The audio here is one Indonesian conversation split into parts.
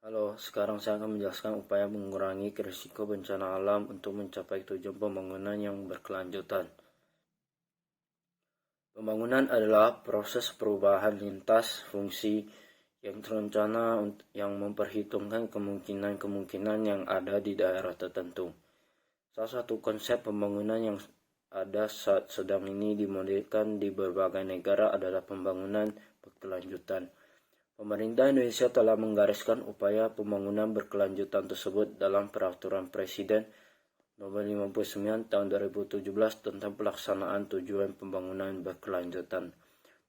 Halo, sekarang saya akan menjelaskan upaya mengurangi risiko bencana alam untuk mencapai tujuan pembangunan yang berkelanjutan. Pembangunan adalah proses perubahan lintas fungsi yang terencana yang memperhitungkan kemungkinan-kemungkinan yang ada di daerah tertentu. Salah satu konsep pembangunan yang ada saat sedang ini dimodelkan di berbagai negara adalah pembangunan berkelanjutan. Pemerintah Indonesia telah menggariskan upaya pembangunan berkelanjutan tersebut dalam Peraturan Presiden Nomor 59 Tahun 2017 tentang pelaksanaan tujuan pembangunan berkelanjutan.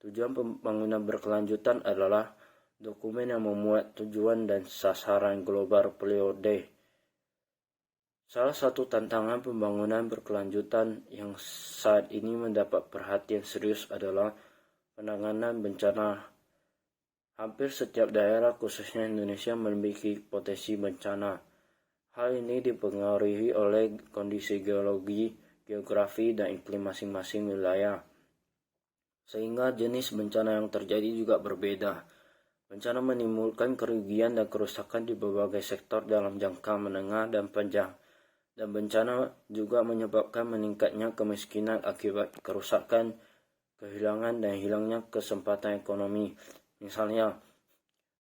Tujuan pembangunan berkelanjutan adalah dokumen yang memuat tujuan dan sasaran global periode. Salah satu tantangan pembangunan berkelanjutan yang saat ini mendapat perhatian serius adalah penanganan bencana. Hampir setiap daerah, khususnya Indonesia, memiliki potensi bencana. Hal ini dipengaruhi oleh kondisi geologi, geografi, dan iklim masing-masing wilayah. Sehingga jenis bencana yang terjadi juga berbeda. Bencana menimbulkan kerugian dan kerusakan di berbagai sektor dalam jangka menengah dan panjang. Dan bencana juga menyebabkan meningkatnya kemiskinan akibat kerusakan, kehilangan, dan hilangnya kesempatan ekonomi. Misalnya,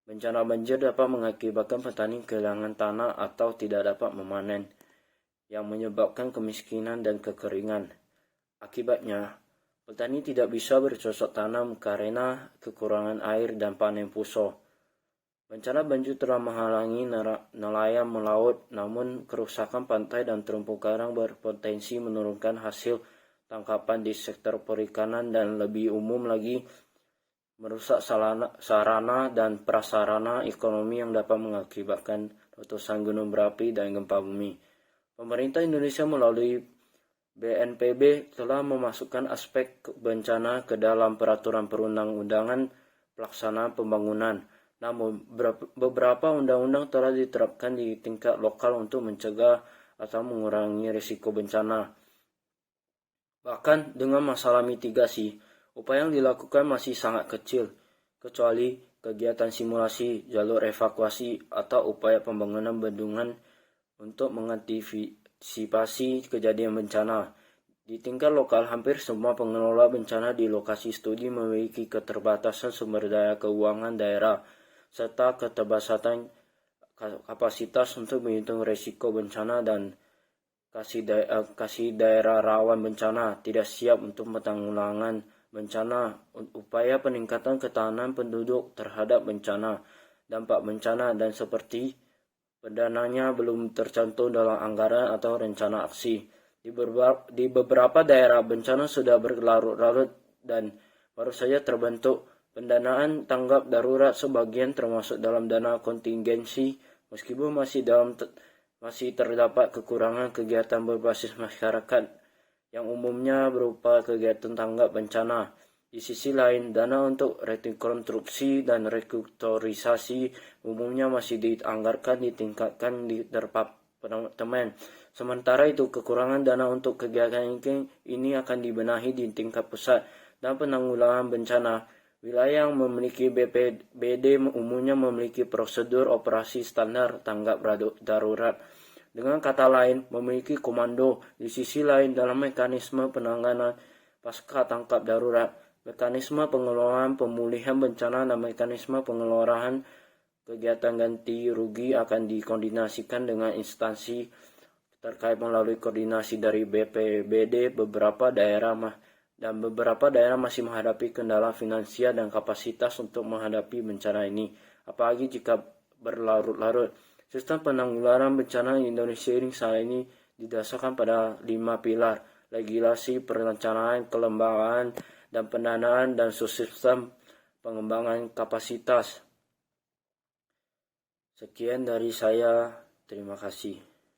bencana banjir dapat mengakibatkan petani kehilangan tanah atau tidak dapat memanen, yang menyebabkan kemiskinan dan kekeringan. Akibatnya, petani tidak bisa bercocok tanam karena kekurangan air dan panen puso. Bencana banjir telah menghalangi nelayan melaut, namun kerusakan pantai dan terumpu karang berpotensi menurunkan hasil tangkapan di sektor perikanan dan lebih umum lagi merusak sarana dan prasarana ekonomi yang dapat mengakibatkan letusan gunung berapi dan gempa bumi. Pemerintah Indonesia melalui BNPB telah memasukkan aspek bencana ke dalam peraturan perundang-undangan pelaksanaan pembangunan. Namun, beberapa undang-undang telah diterapkan di tingkat lokal untuk mencegah atau mengurangi risiko bencana. Bahkan dengan masalah mitigasi, upaya yang dilakukan masih sangat kecil, kecuali kegiatan simulasi, jalur evakuasi, atau upaya pembangunan bendungan untuk mengantisipasi kejadian bencana. Di tingkat lokal, hampir semua pengelola bencana di lokasi studi memiliki keterbatasan sumber daya keuangan daerah, serta keterbatasan kapasitas untuk menghitung risiko bencana dan kasih daerah rawan bencana tidak siap untuk penanggulangan bencana. Upaya peningkatan ketahanan penduduk terhadap bencana, dampak bencana, dan seperti pendananya belum tercantum dalam anggaran atau rencana aksi. Di beberapa daerah bencana sudah berlarut-larut dan baru saja terbentuk pendanaan tanggap darurat sebagian termasuk dalam dana kontingensi, meskipun masih terdapat kekurangan kegiatan berbasis masyarakat yang umumnya berupa kegiatan tanggap bencana. Di sisi lain, dana untuk rekonstruksi dan restrukturisasi umumnya masih dianggarkan ditingkatkan di departemen. Sementara itu, kekurangan dana untuk kegiatan ini akan dibenahi di tingkat pusat. Dan penanggulangan bencana, wilayah yang memiliki BPBD umumnya memiliki prosedur operasi standar tanggap darurat. Dengan kata lain, memiliki komando. Di sisi lain, dalam mekanisme penanganan pasca tangkap darurat, mekanisme pengelolaan pemulihan bencana dan mekanisme pengelolaan kegiatan ganti rugi akan dikoordinasikan dengan instansi terkait melalui koordinasi dari BPBD. Beberapa daerah masih menghadapi kendala finansial dan kapasitas untuk menghadapi bencana ini, apalagi jika berlarut-larut. Sistem penanggulangan bencana di Indonesia saat ini didasarkan pada 5 pilar: legislasi, perencanaan, kelembagaan, dan pendanaan, dan sistem pengembangan kapasitas. Sekian dari saya, terima kasih.